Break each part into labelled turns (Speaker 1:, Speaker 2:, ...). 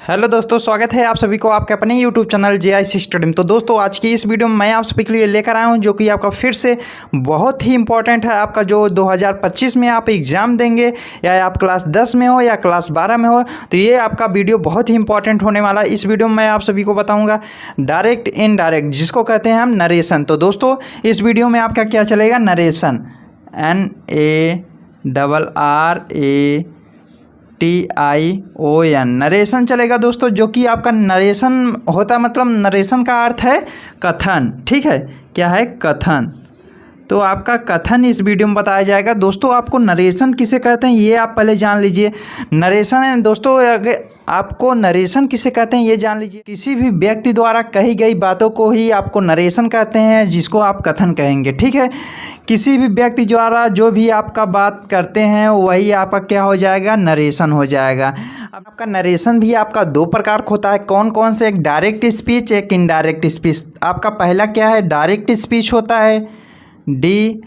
Speaker 1: Hello दोस्तों, स्वागत है आप सभी को आपके अपने यूट्यूब चैनल JIC स्टडी में। तो दोस्तों आज की इस वीडियो में मैं आप सभी के लिए लेकर आया हूं जो कि आपका फिर से बहुत ही इंपॉर्टेंट है। आपका जो 2025 में आप एग्ज़ाम देंगे, या आप क्लास 10 में हो या क्लास 12 में हो, तो ये आपका वीडियो बहुत ही इंपॉर्टेंट होने वाला है। इस वीडियो में मैं आप सभी को बताऊँगा डायरेक्ट इनडायरेक्ट, जिसको कहते हैं हम नरेशन। तो दोस्तों इस वीडियो में आपका क्या चलेगा, नरेशन, NARRATION, नरेशन चलेगा दोस्तों। जो कि आपका नरेशन होता मतलब नरेशन का अर्थ है कथन, ठीक है। क्या है, कथन। तो आपका कथन इस वीडियो में बताया जाएगा। दोस्तों आपको नरेशन किसे कहते हैं ये आप पहले जान लीजिए। नरेशन है दोस्तों, अगर आपको नरेशन किसे कहते हैं ये जान लीजिए। किसी भी व्यक्ति द्वारा कही गई बातों को ही आपको नरेशन कहते हैं, जिसको आप कथन कहेंगे, ठीक है। किसी भी व्यक्ति द्वारा जो भी आपका बात करते हैं वही आपका क्या हो जाएगा, नरेशन हो जाएगा। अब आपका नरेशन भी आपका दो प्रकार का होता है। कौन कौन से, एक डायरेक्ट स्पीच, एक इनडायरेक्ट स्पीच। आपका पहला क्या है, डायरेक्ट स्पीच होता है, DIRECT,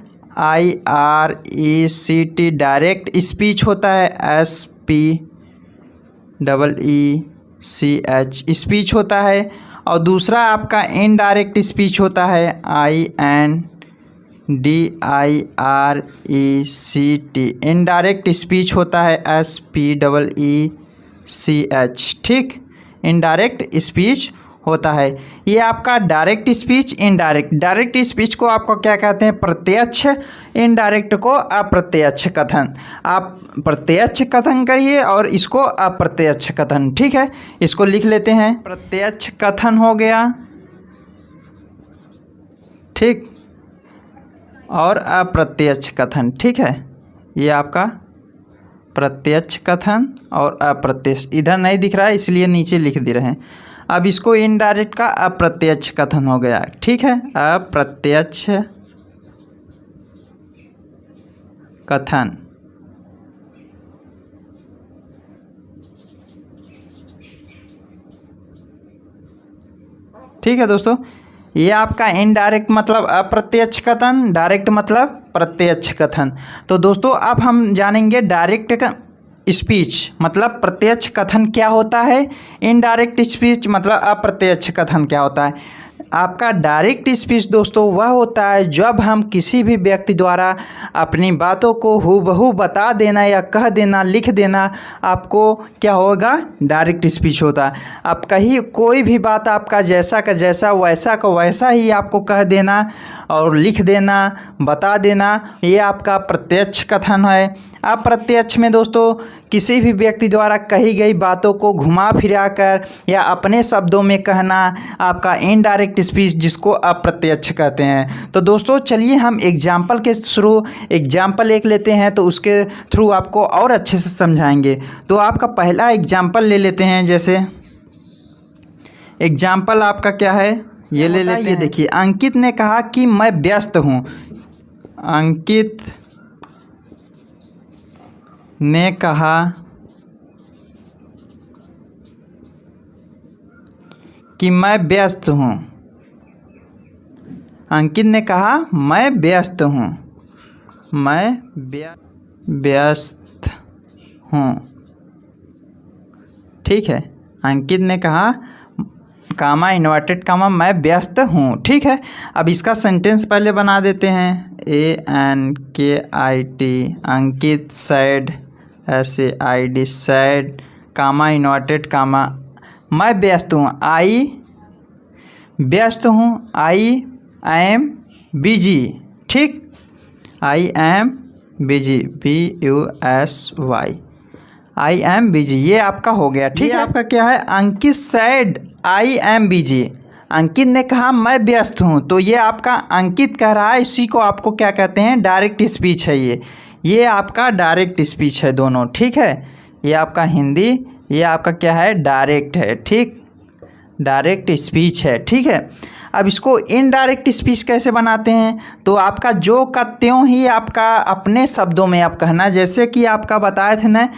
Speaker 1: डायरेक्ट स्पीच होता है, SPEECH स्पीच होता है। और दूसरा आपका इनडायरेक्ट स्पीच होता है, INDIRECT, इनडायरेक्ट स्पीच होता है, SPEECH, ठीक। इनडायरेक्ट स्पीच होता है ये आपका direct speech. Indirect, direct speech को आपको क्या कहते हैं, प्रत्यक्ष। इनडायरेक्ट को अप्रत्यक्ष कथन। आप प्रत्यक्ष कथन करिए और इसको अप्रत्यक्ष कथन, ठीक है। इसको लिख लेते हैं, प्रत्यक्ष कथन हो गया, ठीक, और अप्रत्यक्ष कथन, ठीक है। ये आपका प्रत्यक्ष कथन और अप्रत्यक्ष, इधर नहीं दिख रहा है इसलिए नीचे लिख दे रहे हैं। अब इसको इनडायरेक्ट का अप्रत्यक्ष कथन हो गया, ठीक है, अप्रत्यक्ष कथन। ठीक है दोस्तों, ये आपका इनडायरेक्ट मतलब अप्रत्यक्ष कथन, डायरेक्ट मतलब प्रत्यक्ष कथन। तो दोस्तों अब हम जानेंगे डायरेक्ट का स्पीच मतलब प्रत्यक्ष कथन क्या होता है, इनडायरेक्ट स्पीच मतलब अप्रत्यक्ष कथन क्या होता है। आपका डायरेक्ट स्पीच दोस्तों वह होता है जब हम किसी भी व्यक्ति द्वारा अपनी बातों को हूबहू बता देना या कह देना, लिख देना, आपको क्या होगा, डायरेक्ट स्पीच होता है। आप कहीं कोई भी बात आपका जैसा का जैसा, वैसा का वैसा ही आपको कह देना और लिख देना, बता देना, ये आपका प्रत्यक्ष कथन है। अप्रत्यक्ष में दोस्तों किसी भी व्यक्ति द्वारा कही गई बातों को घुमा फिरा कर या अपने शब्दों में कहना आपका इनडायरेक्ट स्पीच, जिसको अप्रत्यक्ष कहते हैं। तो दोस्तों चलिए हम एग्जाम्पल के थ्रू एग्जाम्पल एक लेते हैं, तो उसके थ्रू आपको और अच्छे से समझाएंगे। तो आपका पहला एग्जाम्पल ले लेते हैं। जैसे एग्जाम्पल आपका क्या है, ये ले लेते हैं। ये देखिए, अंकित ने कहा कि मैं व्यस्त हूँ। अंकित ने कहा कि मैं व्यस्त हूँ। अंकित ने कहा मैं व्यस्त हूँ, मैं व्यस्त हूँ, ठीक है। अंकित ने कहा कामा इन्वर्टेड कामा मैं व्यस्त हूँ, ठीक है। अब इसका सेंटेंस पहले बना देते हैं, ANKIT, अंकित सैड, SAID सैड, कामा इन्वर्टेड कामा मैं व्यस्त हूँ, आई व्यस्त हूँ, I am busy, ठीक, I am busy, BUSY, I am busy, ये आपका हो गया, ठीक है। आपका क्या है, Ankit sad I am busy, अंकित ने कहा मैं व्यस्त हूँ। तो ये आपका अंकित कह रहा है, इसी को आपको क्या कहते हैं, डायरेक्ट स्पीच है। ये आपका डायरेक्ट स्पीच है दोनों, ठीक है। ये आपका हिंदी, ये आपका क्या है, डायरेक्ट है, ठीक, डायरेक्ट स्पीच है, ठीक है। अब इसको इनडायरेक्ट स्पीच कैसे बनाते हैं, तो आपका जो का त्यों ही आपका अपने शब्दों में आप कहना। जैसे कि आपका बताए थे ना,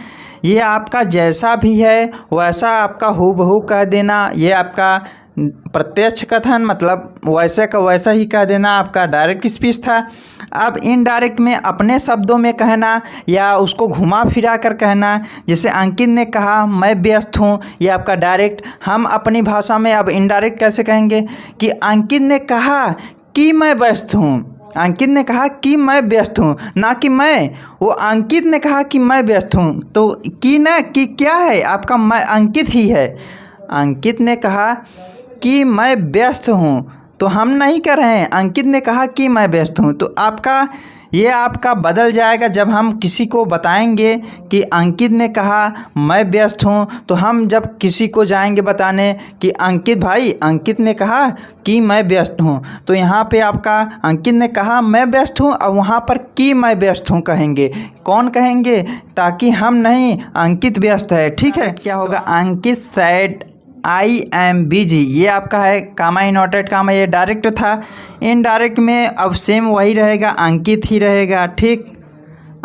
Speaker 1: ये आपका जैसा भी है वैसा आपका हूबहू कह देना, ये आपका प्रत्यक्ष कथन मतलब वैसे का वैसा ही कह देना आपका डायरेक्ट स्पीच था। अब इनडायरेक्ट में अपने शब्दों में कहना या उसको घुमा फिरा कर कहना, जैसे अंकित ने कहा मैं व्यस्त हूँ, ये आपका डायरेक्ट। हम अपनी भाषा में अब इनडायरेक्ट कैसे कहेंगे कि अंकित ने कहा कि मैं व्यस्त हूँ। अंकित ने कहा कि मैं व्यस्त हूँ, ना कि मैं। वो अंकित ने कहा कि मैं व्यस्त हूँ, तो कि ना कि क्या है आपका, मैं अंकित ही है। अंकित ने कहा कि मैं व्यस्त हूँ, तो हम नहीं कर रहे हैं, अंकित ने कहा कि मैं व्यस्त हूँ। तो आपका बदल जाएगा जब हम किसी को बताएंगे कि अंकित ने कहा मैं व्यस्त हूँ, तो हम जब किसी को जाएंगे बताने कि अंकित भाई, अंकित ने कहा कि मैं व्यस्त हूँ, तो यहाँ पे आपका अंकित ने कहा मैं व्यस्त हूँ और वहाँ पर कि मैं व्यस्त हूँ कहेंगे। कौन कहेंगे? ताकि हम नहीं, अंकित व्यस्त है, ठीक है। क्या होगा? अंकित सैड आई एम बिजी, ये आपका है कामा इनवर्टेड कामा, ये डायरेक्ट था। इनडायरेक्ट में अब सेम वही रहेगा, अंकित ही रहेगा, ठीक।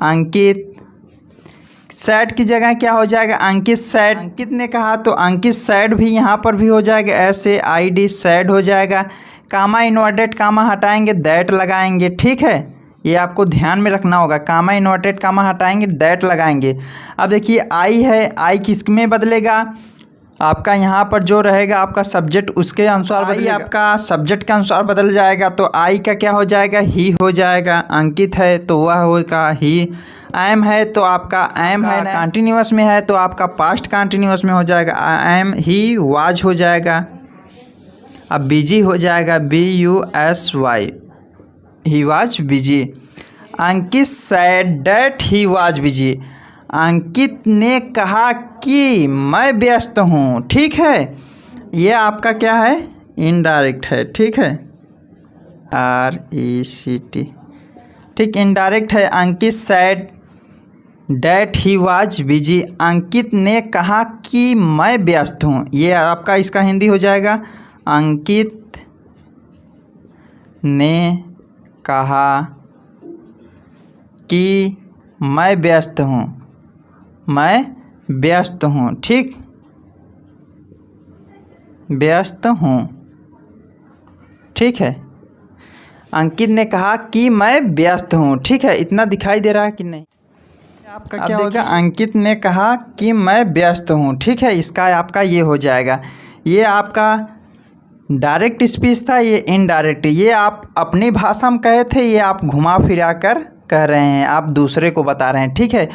Speaker 1: अंकित सैड की जगह क्या हो जाएगा? अंकित सैड। अंकित ने कहा तो अंकित सैड भी यहाँ पर भी हो जाएगा, ऐसे आई डी सैड हो जाएगा। कामा इनवर्टेड कामा हटाएंगे, दैट लगाएंगे, ठीक है। ये आपको ध्यान में रखना होगा, कामा इनवर्टेड कामा हटाएंगे, दैट लगाएंगे। अब देखिए आई है, आई किस में बदलेगा? आपका यहाँ पर जो रहेगा आपका सब्जेक्ट, उसके अनुसार बदलेगा, आपका सब्जेक्ट के अनुसार बदल जाएगा। तो आई का क्या हो जाएगा? ही हो जाएगा। अंकित है तो वह होगा ही। एम है तो आपका एम है, कंटिन्यूअस में है तो आपका पास्ट कंटिन्यूअस में हो जाएगा, एम ही वाज हो जाएगा। अब बिजी हो जाएगा, BUSY, he was busy. Ankit said that he was busy, Ankit ने कहा कि मैं व्यस्त हूँ, ठीक है। ये आपका क्या है? इनडायरेक्ट है, ठीक है, RECT, ठीक, इनडायरेक्ट है। Ankit said that he was busy, Ankit ने कहा कि मैं व्यस्त हूँ, ये आपका इसका हिंदी हो जाएगा। अंकित ने कहा कि मैं व्यस्त हूँ, मैं व्यस्त हूँ, ठीक, व्यस्त हूँ, ठीक है। अंकित ने कहा कि मैं व्यस्त हूँ, ठीक है। इतना दिखाई दे रहा है कि नहीं? आपका क्या होगा? अंकित ने कहा कि मैं व्यस्त हूँ, ठीक है। इसका आपका ये हो जाएगा। ये आपका डायरेक्ट स्पीच था, ये इनडायरेक्ट। ये आप अपनी भाषा में कहे थे, ये आप घुमा फिरा कर कह रहे हैं, आप दूसरे को बता रहे हैं, ठीक है।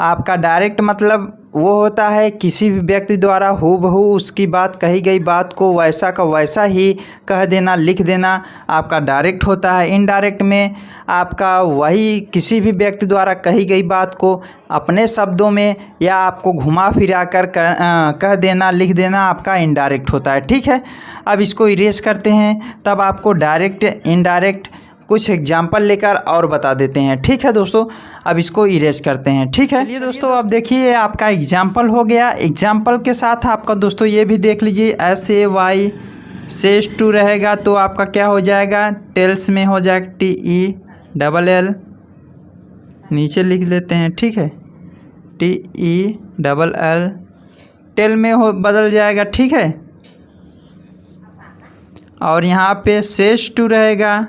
Speaker 1: आपका डायरेक्ट मतलब वो होता है किसी भी व्यक्ति द्वारा हूबहू उसकी बात, कही गई बात को वैसा का वैसा ही कह देना, लिख देना, आपका डायरेक्ट होता है। इनडायरेक्ट में आपका वही किसी भी व्यक्ति द्वारा कही गई बात को अपने शब्दों में या आपको घुमा फिरा कर कह देना, लिख देना, आपका इनडायरेक्ट होता है, ठीक है। अब इसको इरेज करते हैं, तब आपको डायरेक्ट इनडायरेक्ट कुछ एग्जाम्पल लेकर और बता देते हैं, ठीक है दोस्तों। अब इसको इरेज करते हैं, ठीक है। चलिए दोस्तों, अब देखिए आपका एग्जाम्पल हो गया। एग्जाम्पल के साथ आपका दोस्तों ये भी देख लीजिए, SAY सेज टू रहेगा तो आपका क्या हो जाएगा? टेल्स में हो जाएगा, TELL, नीचे लिख लेते हैं, ठीक है, TELL, टेल में हो बदल जाएगा, ठीक है। और यहाँ पे सेज टू रहेगा,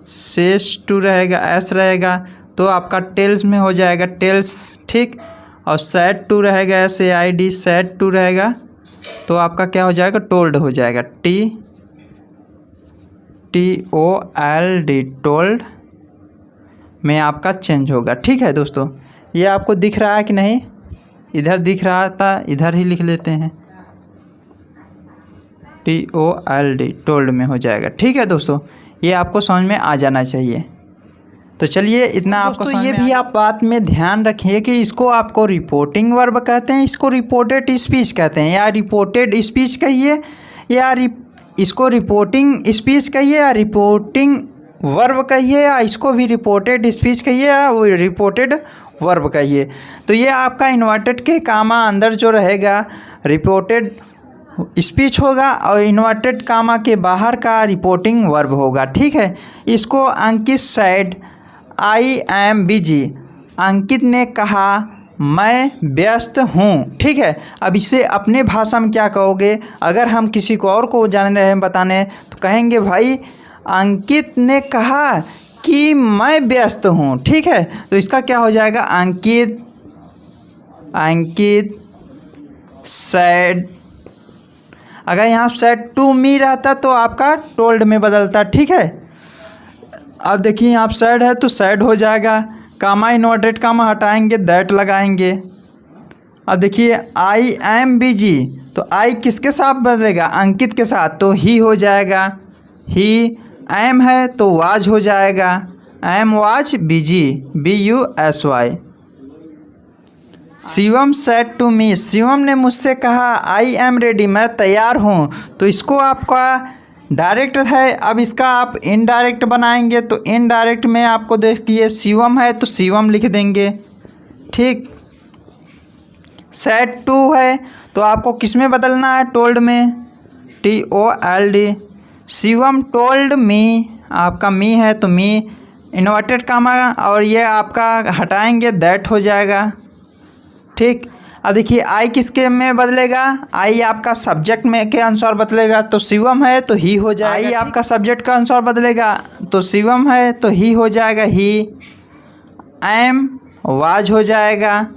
Speaker 1: सेज टू रहेगा, S रहेगा तो आपका टेल्स में हो जाएगा, टेल्स, ठीक। और सैड टू रहेगा, SAID, सैड टू रहेगा तो आपका क्या हो जाएगा? टोल्ड हो जाएगा, TOLD, टोल्ड में आपका चेंज होगा, ठीक है दोस्तों। ये आपको दिख रहा है कि नहीं? इधर दिख रहा था, इधर ही लिख लेते हैं, TOLD, टोल्ड में हो जाएगा, ठीक है दोस्तों। ये आपको समझ में आ जाना चाहिए। तो चलिए इतना आपको समझ में ये भी आप बात में ध्यान रखिए कि इसको आपको रिपोर्टिंग वर्ब कहते हैं, इसको रिपोर्टेड स्पीच कहते हैं, या रिपोर्टेड स्पीच कहिए या इसको रिपोर्टिंग स्पीच कहिए या रिपोर्टिंग वर्ब कहिए, या इसको भी रिपोर्टेड स्पीच कहिए या वो रिपोर्टेड वर्ब कहिए। तो ये आपका इन्वर्टेड के कामा अंदर जो रहेगा रिपोर्टेड स्पीच होगा और इन्वर्टेड कामा के बाहर का रिपोर्टिंग वर्ब होगा, ठीक है। इसको अंकित sad I am busy, Ankit ने कहा मैं व्यस्त हूँ, ठीक है। अब इसे अपने भाषा में क्या कहोगे? अगर हम किसी को और को जान रहे हैं बताने तो कहेंगे भाई अंकित ने कहा कि मैं व्यस्त हूँ, ठीक है। तो इसका क्या हो जाएगा, अंकित सैड। अगर यहाँ सैड टू मी रहता तो आपका टोल्ड में बदलता, ठीक है। अब देखिए यहाँ सैड है तो सैड हो जाएगा, कामा इन्वर्टेड कामा हटाएंगे, दैट लगाएंगे। अब देखिए आई एम बिजी, तो आई किसके साथ बदलेगा, अंकित के साथ, तो ही हो जाएगा ही। एम है तो वाज हो जाएगा, I'm was busy, BUSY। Shivam said to me, Shivam ने मुझसे कहा आई एम रेडी, मैं तैयार हूँ। तो इसको आपका डायरेक्ट है, अब इसका आप इनडायरेक्ट बनाएंगे। तो इनडायरेक्ट में आपको देखिए शिवम है तो शिवम लिख देंगे, ठीक। सेड टू है तो आपको किस में बदलना है, टोल्ड में, TOLD। शिवम टोल्ड मी, आपका मी है तो मी इन्वर्टेड कामा, और ये आपका हटाएंगे, दैट हो जाएगा, ठीक। अब देखिए आई किसके में बदलेगा, आई आपका सब्जेक्ट में के अनुसार बदलेगा, तो शिवम है तो ही हो जाएगा। आई आपका सब्जेक्ट का अनुसार बदलेगा, तो शिवम है तो ही हो जाएगा ही। एम वाज हो जाएगा,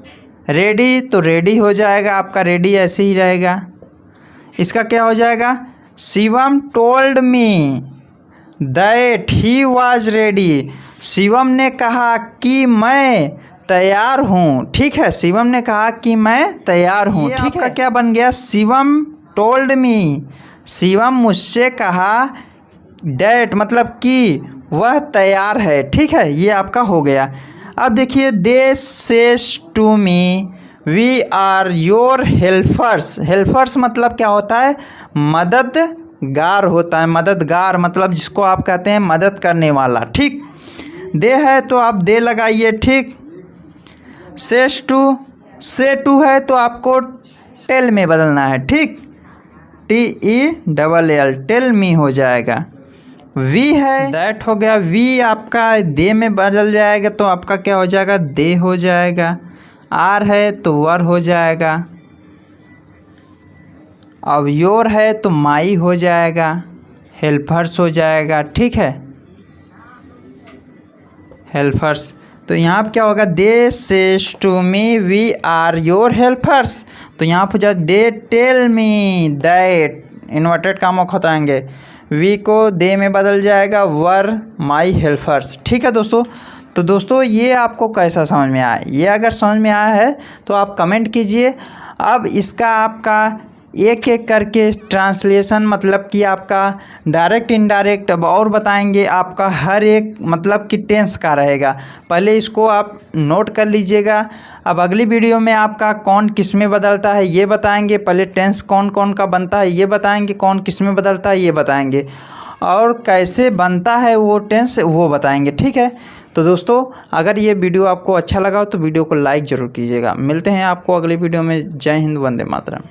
Speaker 1: रेडी तो रेडी हो जाएगा, आपका रेडी ऐसे ही रहेगा। इसका क्या हो जाएगा, Shivam told me that he was ready, Shivam ने कहा कि मैं तैयार हूँ, ठीक है। शिवम ने कहा कि मैं तैयार हूँ, ठीक है। क्या बन गया, शिवम टोल्ड मी, शिवम मुझसे कहा, डैट मतलब कि वह तैयार है, ठीक है। ये आपका हो गया। अब देखिए they says to me we are your helpers. Helpers मतलब क्या होता है, मददगार होता है। मददगार मतलब जिसको आप कहते हैं मदद करने वाला, ठीक। दे है तो आप दे लगाइए, ठीक। सेज टू, से टू है तो आपको टेल में बदलना है, ठीक, TELL, टेल मी हो जाएगा। वी है दैट हो गया, वी आपका दे में बदल जाएगा तो आपका क्या हो जाएगा, दे हो जाएगा। आर है तो वर हो जाएगा। अब योर है तो माई हो जाएगा, हेल्पर्स हो जाएगा, ठीक है, हेल्पर्स। तो यहाँ पर क्या होगा, they says to me we are your helpers, तो यहाँ पर जाए they tell me that, inverted कामों को हटाएंगे, वी को दे में बदल जाएगा, वर माई हेल्पर्स, ठीक है दोस्तों। तो दोस्तों ये आपको कैसा समझ में आया, ये अगर समझ में आया है तो आप कमेंट कीजिए। अब इसका आपका एक एक करके ट्रांसलेशन, मतलब कि आपका डायरेक्ट इनडायरेक्ट अब और बताएंगे, आपका हर एक मतलब कि टेंस का रहेगा। पहले इसको आप नोट कर लीजिएगा। अब अगली वीडियो में आपका कौन किस में बदलता है ये बताएंगे, पहले टेंस कौन कौन का बनता है ये बताएंगे, कौन किस में बदलता है ये बताएंगे, और कैसे बनता है वो टेंस वो बताएंगे, ठीक है। तो दोस्तों अगर ये वीडियो आपको अच्छा लगा हो तो वीडियो को लाइक ज़रूर कीजिएगा। मिलते हैं आपको अगली वीडियो में। जय हिंद, वंदे मातरम।